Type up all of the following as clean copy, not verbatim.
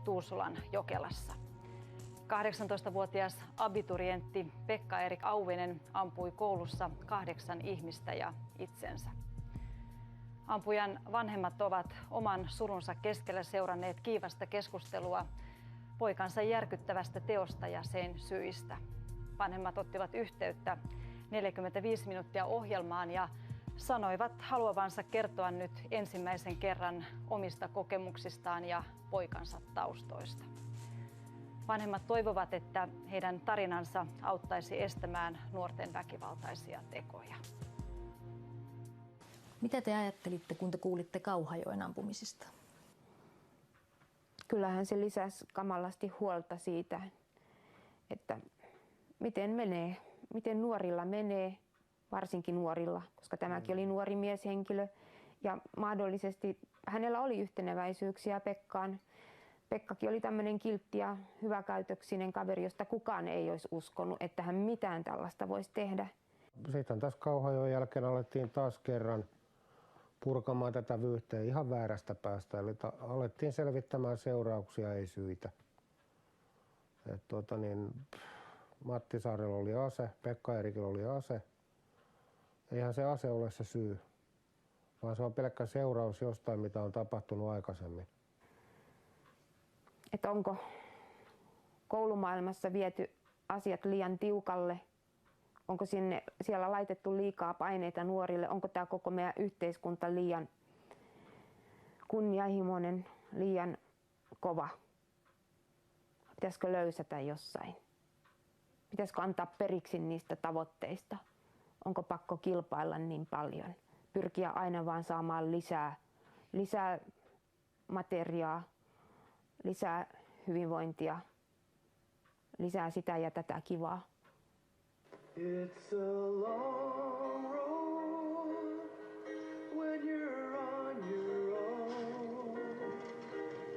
Tuusulan Jokelassa. 18-vuotias abiturientti Pekka-Erik Auvinen ampui koulussa 8 ihmistä ja itsensä. Ampujan vanhemmat ovat oman surunsa keskellä seuranneet kiivasta keskustelua poikansa järkyttävästä teosta ja sen syistä. Vanhemmat ottivat yhteyttä 45 minuuttia ohjelmaan ja sanoivat haluavansa kertoa nyt ensimmäisen kerran omista kokemuksistaan ja poikansa taustoista. Vanhemmat toivovat, että heidän tarinansa auttaisi estämään nuorten väkivaltaisia tekoja. Mitä te ajattelitte, kun te kuulitte Kauhajoen ampumisista? Kyllähän se lisäsi kamalasti huolta siitä, että miten menee, miten nuorilla menee, varsinkin nuorilla, koska tämäkin oli nuori mieshenkilö. Ja mahdollisesti hänellä oli yhteneväisyyksiä Pekkaan. Pekkakin oli tämmöinen kiltti ja hyväkäytöksinen kaveri, josta kukaan ei olisi uskonut, että hän mitään tällaista voisi tehdä. Sitten taas Kauhajoen jälkeen alettiin taas kerran purkamaan tätä vyyhteä ihan väärästä päästä. Eli alettiin selvittämään seurauksia, ei syitä. Matti Saarella oli ase, Pekka-Erikillä oli ase. Eihän se ase ole se syy, vaan se on pelkkä seuraus jostain, mitä on tapahtunut aikaisemmin. Että onko koulumaailmassa viety asiat liian tiukalle? Onko siellä laitettu liikaa paineita nuorille? Onko tämä koko meidän yhteiskunta liian kunnianhimoinen, liian kova? Pitäisikö löysätä jossain? Pitäisikö antaa periksi niistä tavoitteista? Onko pakko kilpailla niin paljon? Pyrkiä aina vaan saamaan lisää materiaa, lisää hyvinvointia, lisää sitä ja tätä kivaa. It's a long road when you're on your own,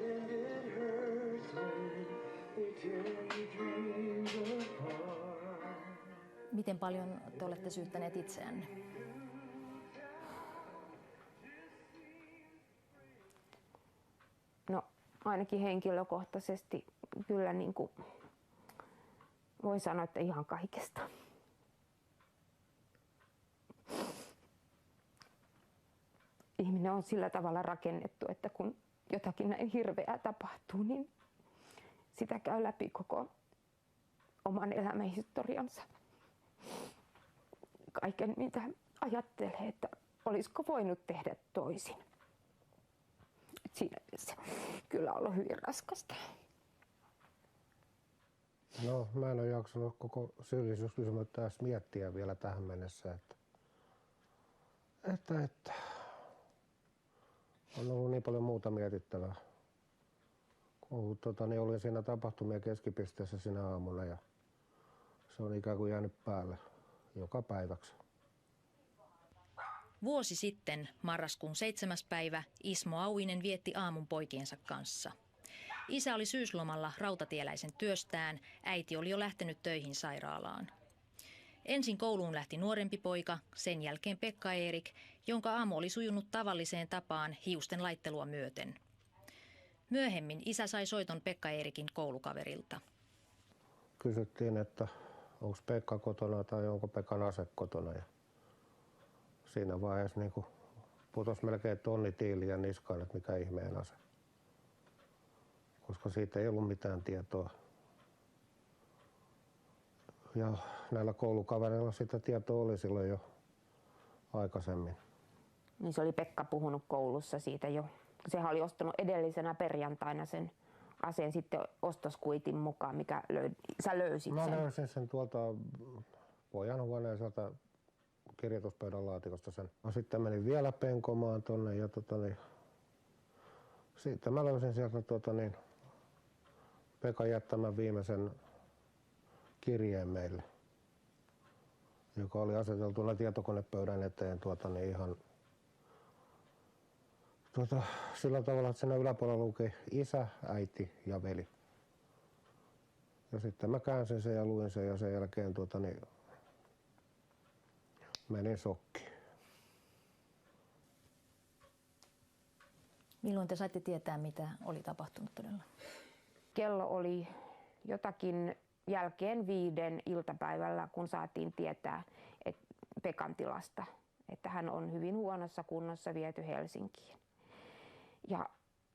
and it hurts when they tear your dreams apart. Miten paljon te olette syyttäneet itseänne? No, ainakin henkilökohtaisesti kyllä voin sanoa, että ihan kaikesta. Ihminen on sillä tavalla rakennettu, että kun jotakin näin hirveää tapahtuu, niin sitä käy läpi koko oman elämänhistoriansa. Kaiken, mitä ajattelee, että olisiko voinut tehdä toisin. Siinä mielessä kyllä on ollut hyvin raskasta. No, mä en ole jaksanut koko syyllisyyskysymystä edes miettiä vielä tähän mennessä, että on ollut niin paljon muuta mietittävää. Olin siinä tapahtumien keskipisteessä sinä aamuna ja se on ikään kuin jäänyt päälle joka päiväksi. Vuosi sitten, marraskuun 7. päivä, Ismo Auvinen vietti aamun poikiensa kanssa. Isä oli syyslomalla rautatieläisen työstään, äiti oli jo lähtenyt töihin sairaalaan. Ensin kouluun lähti nuorempi poika, sen jälkeen Pekka-Erik, jonka aamu oli sujunut tavalliseen tapaan hiusten laittelua myöten. Myöhemmin isä sai soiton Pekka-Erikin koulukaverilta. Kysyttiin, että onko Pekka kotona tai onko Pekan ase kotona. Ja siinä vaiheessa putosi melkein tonni tiiliä niskaan, että mikä ihmeen ase. Koska siitä ei ollut mitään tietoa. Ja näillä koulukavereilla sitä tietoa oli silloin jo aikaisemmin. Niin se oli Pekka puhunut koulussa siitä jo. Sehän oli ostanut edellisenä perjantaina sen aseen sitten ostoskuitin mukaan, mikä sä löysit sen. Mä löysin sen tuolta pojan huoneen sieltä kirjoituspöydän laatikosta sen. No, sitten menin vielä penkomaan tonne ja sitten mä löysin sieltä Pekan jättämän viimeisen kirjeen meille, joka oli aseteltuna tietokonepöydän eteen ihan sillä tavalla, että siinä yläpuolella luki isä, äiti ja veli. Ja sitten mä käänsin sen ja luin sen ja sen jälkeen menin shokkiin. Milloin te saitte tietää, mitä oli tapahtunut todella? kello oli jotakin jälkeen 5 iltapäivällä, kun saatiin tietää Pekan tilasta, että hän on hyvin huonossa kunnossa viety Helsinkiin. Ja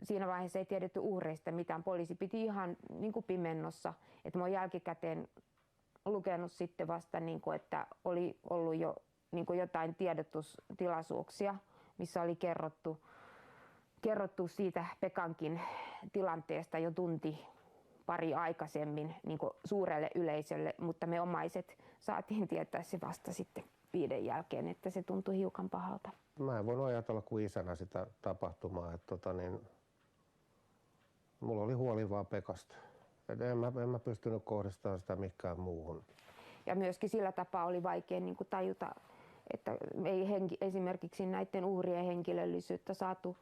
siinä vaiheessa ei tiedetty uhreista mitään. Poliisi piti ihan niin kuin pimennossa. Että mä oon jälkikäteen lukenut sitten vasta, niin kuin, että oli ollut jo niin kuin jotain tiedotustilaisuuksia, missä oli kerrottu siitä Pekankin tilanteesta jo pari aikaisemmin niin kuin suurelle yleisölle, mutta me omaiset saatiin tietää se vasta sitten 5 jälkeen, että se tuntui hiukan pahalta. Mä en voinut ajatella kuin isänä sitä tapahtumaa, että mulla oli huoli vaan Pekasta. En mä pystynyt kohdistamaan sitä mikään muuhun. Ja myöskin sillä tapaa oli vaikea niin kuin tajuta, että ei esimerkiksi näiden uhrien henkilöllisyyttä saatu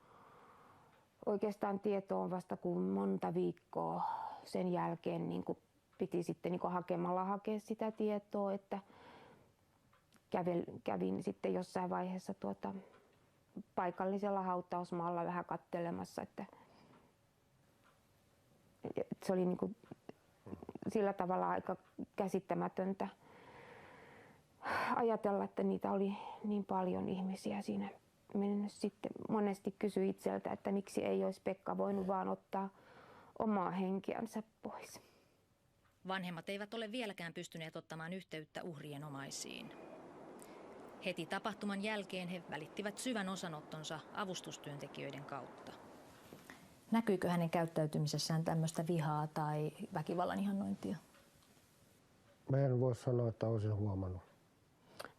oikeastaan tietoon vasta kun monta viikkoa sen jälkeen niin kuin piti sitten niin kuin hakemalla hakea sitä tietoa, että kävin sitten jossain vaiheessa paikallisella hautausmaalla vähän katselemassa, että se oli niin kuin sillä tavalla aika käsittämätöntä ajatella, että niitä oli niin paljon ihmisiä siinä. Sitten monesti kysyi itseltä, että miksi ei olisi Pekka voinut vaan ottaa omaa henkeänsä pois. Vanhemmat eivät ole vieläkään pystyneet ottamaan yhteyttä uhrien omaisiin. Heti tapahtuman jälkeen he välittivät syvän osanottonsa avustustyöntekijöiden kautta. Näkyykö hänen käyttäytymisessään tämmöistä vihaa tai väkivallan ihannointia? Mä en voi sanoa, että olisin huomannut.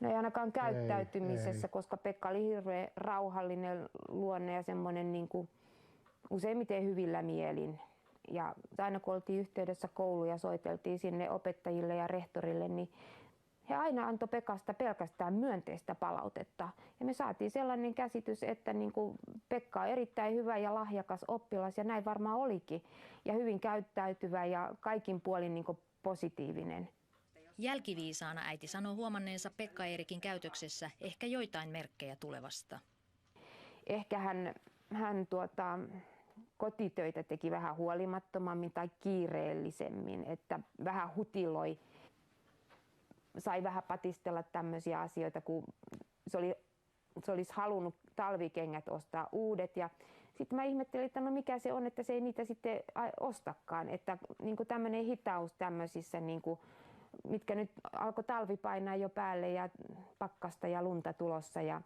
No ei ainakaan käyttäytymisessä, koska Pekka oli hirveän rauhallinen luonne ja semmoinen niin kuin useimmiten hyvillä mielin. Ja aina kun oltiin yhteydessä kouluun ja soiteltiin sinne opettajille ja rehtorille, niin he aina antoi Pekasta pelkästään myönteistä palautetta. Ja me saatiin sellainen käsitys, että niin kuin Pekka on erittäin hyvä ja lahjakas oppilas ja näin varmaan olikin. Ja hyvin käyttäytyvä ja kaikin puolin niin kuin positiivinen. Jälkiviisaana äiti sanoo huomanneensa Pekka-Eerikin käytöksessä ehkä joitain merkkejä tulevasta. Ehkä hän kotitöitä teki vähän huolimattomammin tai kiireellisemmin, että vähän hutiloi. Sai vähän patistella tämmöisiä asioita, kun se olisi halunnut talvikengät ostaa uudet. Ja sitten mä ihmettelin, että no mikä se on, että se ei niitä sitten ostakaan. Että niin kuin tämmöinen hitaus tämmöisissä, niin kuin, mitkä nyt alkoi talvi painaa jo päälle ja pakkasta ja lunta tulossa ja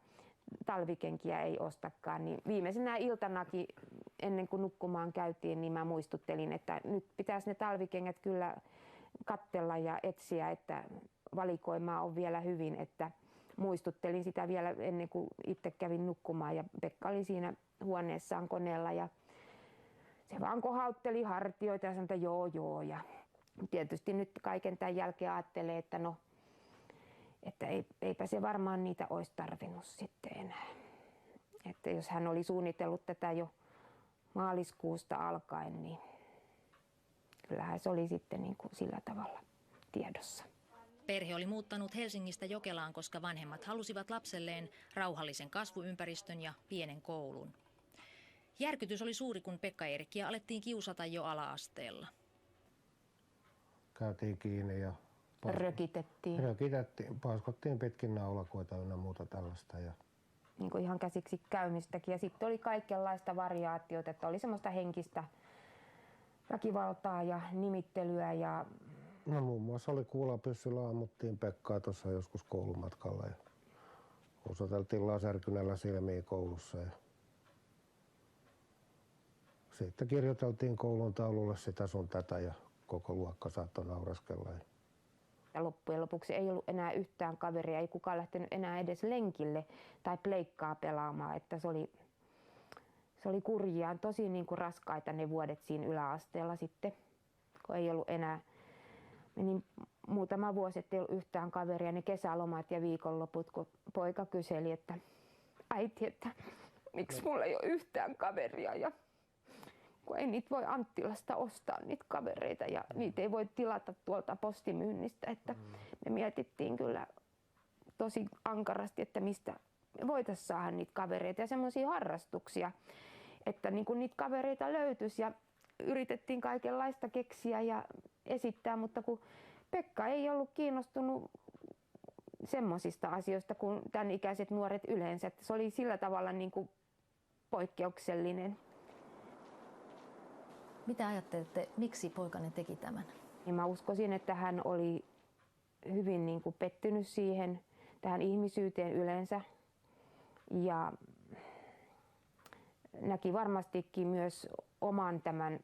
talvikenkiä ei ostakaan. Niin viimeisenä iltanakin ennen kuin nukkumaan käytiin, niin mä muistuttelin, että nyt pitäisi ne talvikengät kyllä katsella ja etsiä, että valikoimaa on vielä hyvin, että muistuttelin sitä vielä ennen kuin itse kävin nukkumaan ja Pekka oli siinä huoneessaan koneella ja se vaan kohautteli hartioita ja sanoi, että joo ja tietysti nyt kaiken tämän jälkeen ajattelee, että no, että eipä se varmaan niitä olisi tarvinnut sitten enää. Että jos hän oli suunnitellut tätä jo maaliskuusta alkaen, niin kyllähän se oli sitten niin kuin sillä tavalla tiedossa. Perhe oli muuttanut Helsingistä Jokelaan, koska vanhemmat halusivat lapselleen rauhallisen kasvuympäristön ja pienen koulun. Järkytys oli suuri, kun Pekka-Eerikkiä alettiin kiusata jo ala-asteella. Käytiin kiinni ja Rökitettiin, paiskottiin pitkin naulakoita ynnä muuta tällaista. Ja niin kuin ihan käsiksi käymistäkin. Ja sitten oli kaikenlaista variaatiota, että oli semmoista henkistä väkivaltaa ja nimittelyä. Ja no muun muassa oli kuulapyssyllä ammuttiin Pekkaa tuossa joskus koulumatkalla ja osoiteltiin laserkynällä silmiä koulussa. Ja sitten kirjoiteltiin koulun taululle sitä sun tätä ja koko luokka saattoi nauraskella. Ja loppujen lopuksi ei ollut enää yhtään kaveria, ei kukaan lähtenyt enää edes lenkille tai pleikkaa pelaamaan. Että se oli kurjaa, tosi niin kuin raskaita ne vuodet siinä yläasteella sitten, kun ei ollut enää. Meni muutama vuosi, ettei ollut yhtään kaveria, ne kesälomat ja viikonloput, kun poika kyseli, että äiti, että miksi mulla ei ole yhtään kaveria. Ja kun ei niitä voi Anttilasta ostaa, niitä kavereita, ja niitä ei voi tilata tuolta postimyynnistä. Että me mietittiin kyllä tosi ankarasti, että mistä me voitaisiin saada niitä kavereita ja semmoisia harrastuksia, että niin kun niitä kavereita löytyisi. Ja yritettiin kaikenlaista keksiä ja esittää, mutta kun Pekka ei ollut kiinnostunut semmoisista asioista kuin tämän ikäiset nuoret yleensä. Se oli sillä tavalla niin kuin poikkeuksellinen. Mitä ajattelette, miksi poikanne teki tämän? Ja mä uskoisin, että hän oli hyvin niin kuin pettynyt siihen, tähän ihmisyyteen yleensä. Ja näki varmastikin myös oman tämän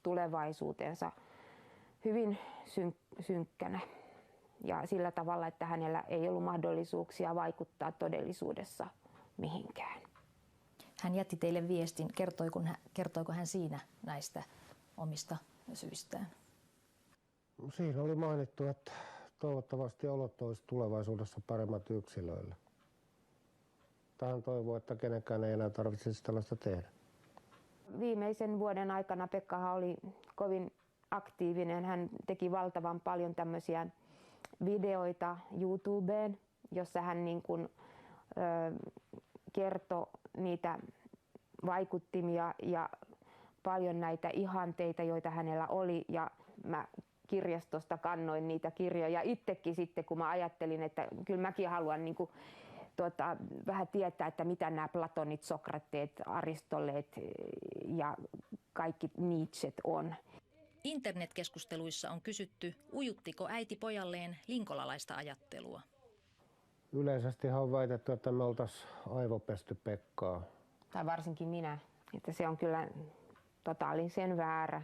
tulevaisuutensa hyvin synkkänä. Ja sillä tavalla, että hänellä ei ollut mahdollisuuksia vaikuttaa todellisuudessa mihinkään. Hän jätti teille viestin. Kertoiko hän siinä näistä omista syistään? Siinä oli mainittu, että toivottavasti olot olisi tulevaisuudessa paremmat yksilöille. Hän toivoo, että kenenkään ei enää tarvitsisi tällaista tehdä. Viimeisen vuoden aikana Pekkahan oli kovin aktiivinen. Hän teki valtavan paljon tämmöisiä videoita YouTubeen, jossa hän niin kuin, kertoi niitä vaikuttimia ja paljon näitä ihanteita, joita hänellä oli. Ja mä kirjastosta kannoin niitä kirjoja itsekin sitten, kun mä ajattelin, että kyllä mäkin haluan niin kuin, vähän tietää, että mitä nämä Platonit, Sokrateet, Aristotelet ja kaikki Nietzschet on. Internetkeskusteluissa on kysytty, ujuttiko äiti pojalleen linkolalaista ajattelua. Yleisesti on väitetty, että me oltaisiin aivopesty Pekkaa. Tai varsinkin minä. Että se on kyllä totaalisen väärä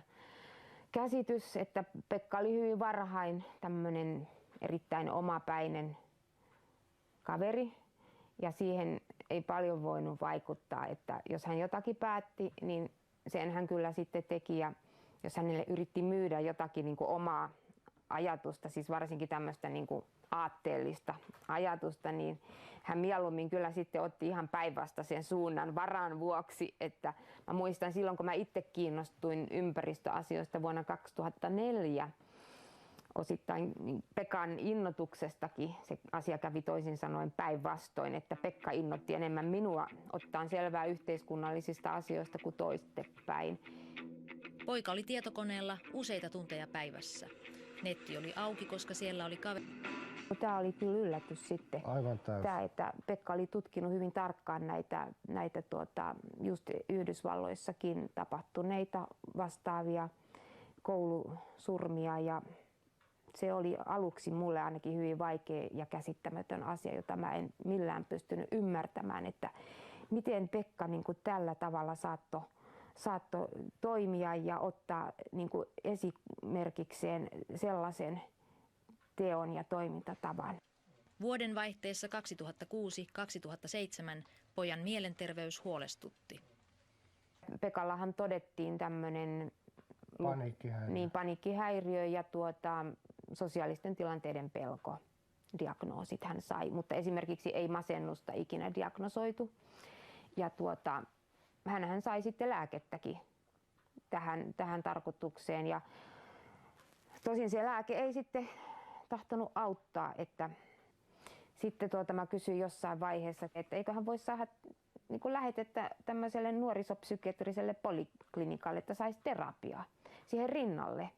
käsitys, että Pekka oli hyvin varhain tämmöinen erittäin omapäinen kaveri. Ja siihen ei paljon voinut vaikuttaa, että jos hän jotakin päätti, niin sen hän kyllä sitten teki. Ja jos hänelle yritti myydä jotakin niin kuin omaa ajatusta, siis varsinkin tämmöistä niin kuin aatteellista ajatusta, niin hän mieluummin kyllä sitten otti ihan päinvastaisen suunnan varan vuoksi. Että mä muistan silloin, kun mä itse kiinnostuin ympäristöasioista vuonna 2004, osittain Pekan innotuksestakin se asia kävi toisin sanoen päinvastoin, että Pekka innoitti enemmän minua ottaa selvää yhteiskunnallisista asioista kuin toistepäin. Poika oli tietokoneella useita tunteja päivässä. Netti oli auki, koska siellä oli kaveri. Tämä oli kyllä yllätys sitten. Aivan täysin. Tämä, että Pekka oli tutkinut hyvin tarkkaan näitä just Yhdysvalloissakin tapahtuneita vastaavia koulusurmia ja se oli aluksi mulle ainakin hyvin vaikea ja käsittämätön asia, jota mä en millään pystynyt ymmärtämään, että miten Pekka niin kuin tällä tavalla saattoi toimia ja ottaa niin kuin esimerkikseen sellaisen teon ja toimintatavan. Vuodenvaihteessa 2006-2007 pojan mielenterveys huolestutti. Pekallahan todettiin tämmöinen paniikkihäiriö ja sosiaalisten tilanteiden pelko. Diagnoosit hän sai, mutta esimerkiksi ei masennusta ikinä diagnosoitu. Ja hän sai sitten lääkettäkin tähän tarkoitukseen. Ja tosin se lääke ei sitten tahtonut auttaa, että sitten mä kysyin jossain vaiheessa, että eiköhän voi saada niin kuin lähetettä tämmöiselle nuorisopsykiatriselle poliklinikalle, että saisi terapiaa siihen rinnalle.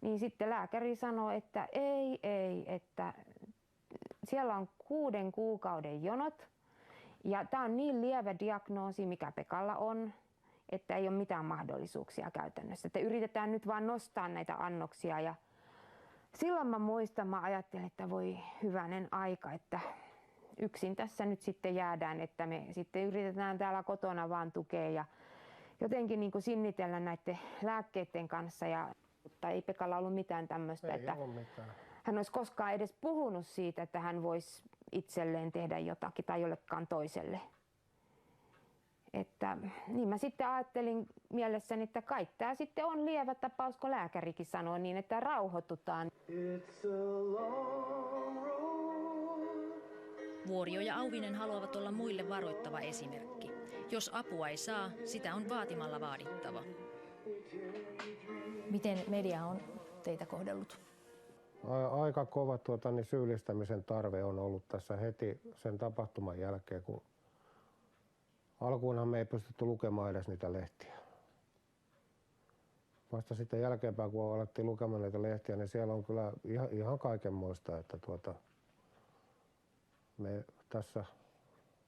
Niin sitten lääkäri sanoi, että ei, että siellä on 6 kuukauden jonot ja tämä on niin lievä diagnoosi, mikä Pekalla on, että ei ole mitään mahdollisuuksia käytännössä. Että yritetään nyt vaan nostaa näitä annoksia ja silloin mä ajattelin, että voi hyvänen aika, että yksin tässä nyt sitten jäädään, että me sitten yritetään täällä kotona vaan tukea ja jotenkin niin kuin sinnitellä näiden lääkkeiden kanssa. Mutta ei Pekalla ollut mitään tämmöistä, että hän olisi koskaan edes puhunut siitä, että hän voisi itselleen tehdä jotakin tai jollekaan toiselle. Että niin mä sitten ajattelin mielessäni, että kai tämä sitten on lievä tapaus, kun lääkärikin sanoo niin, että rauhoitutaan. Vuorio ja Auvinen haluavat olla muille varoittava esimerkki. Jos apua ei saa, sitä on vaatimalla vaadittava. Miten media on teitä kohdellut? Aika kova syyllistämisen tarve on ollut tässä heti sen tapahtuman jälkeen, kun alkuunhan me ei pystytty lukemaan edes niitä lehtiä. vasta sitten jälkeenpäin, kun alettiin lukemaan näitä lehtiä, niin siellä on kyllä ihan kaikenmoista, että me tässä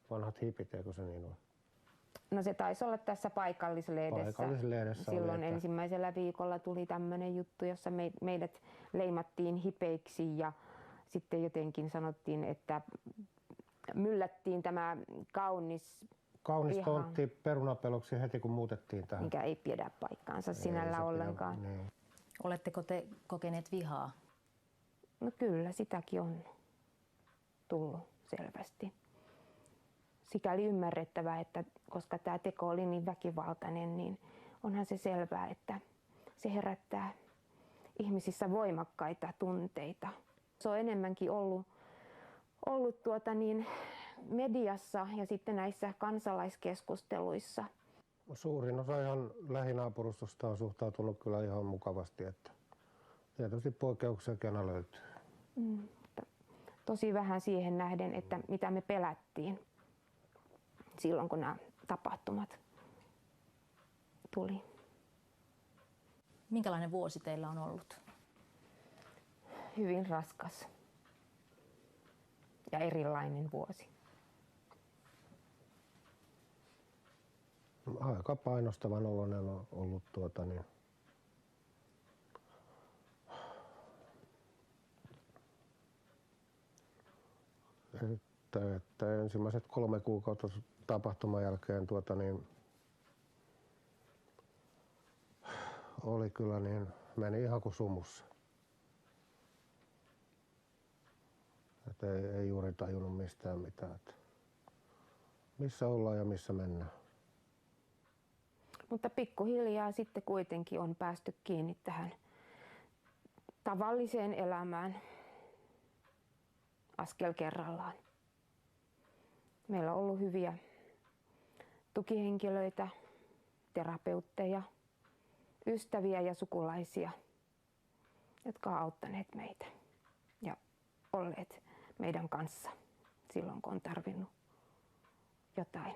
vanhat hipit, eikö se niin ole? No se taisi olla tässä paikallislehdessä. Paikallislehdessä Silloin oli, että ensimmäisellä viikolla tuli tämmöinen juttu, jossa meidät leimattiin hipeiksi ja sitten jotenkin sanottiin, että myllättiin tämä kaunis kaunis tontti perunapeloksi heti kun muutettiin tähän. mikä ei pidä paikkaansa sinällä ollenkaan. Niin. Oletteko te kokeneet vihaa? No kyllä, sitäkin on tullut selvästi. Sikäli ymmärrettävää, että koska tämä teko oli niin väkivaltainen, niin onhan se selvää, että se herättää ihmisissä voimakkaita tunteita. Se on enemmänkin ollut mediassa ja sitten näissä kansalaiskeskusteluissa. Suurin osa ihan lähinaapurustosta on suhtautunut kyllä ihan mukavasti, että tietysti poikkeuksiakin aina löytyy. Tosi vähän siihen nähden, että mitä me pelättiin silloin, kun nämä tapahtumat tuli. Minkälainen vuosi teillä on ollut? Hyvin raskas ja erilainen vuosi. Aika painostavan oloinen on ollut että ensimmäiset 3 kuukautta tapahtuman jälkeen oli kyllä meni ihan kuin sumussa. Et ei juuri tajunnut mistään mitään, että missä ollaan ja missä mennään. Mutta pikkuhiljaa sitten kuitenkin on päästy kiinni tähän tavalliseen elämään askel kerrallaan. Meillä on ollut hyviä tukihenkilöitä, terapeutteja, ystäviä ja sukulaisia, jotka ovat auttaneet meitä ja olleet meidän kanssa silloin, kun on tarvinnut jotain.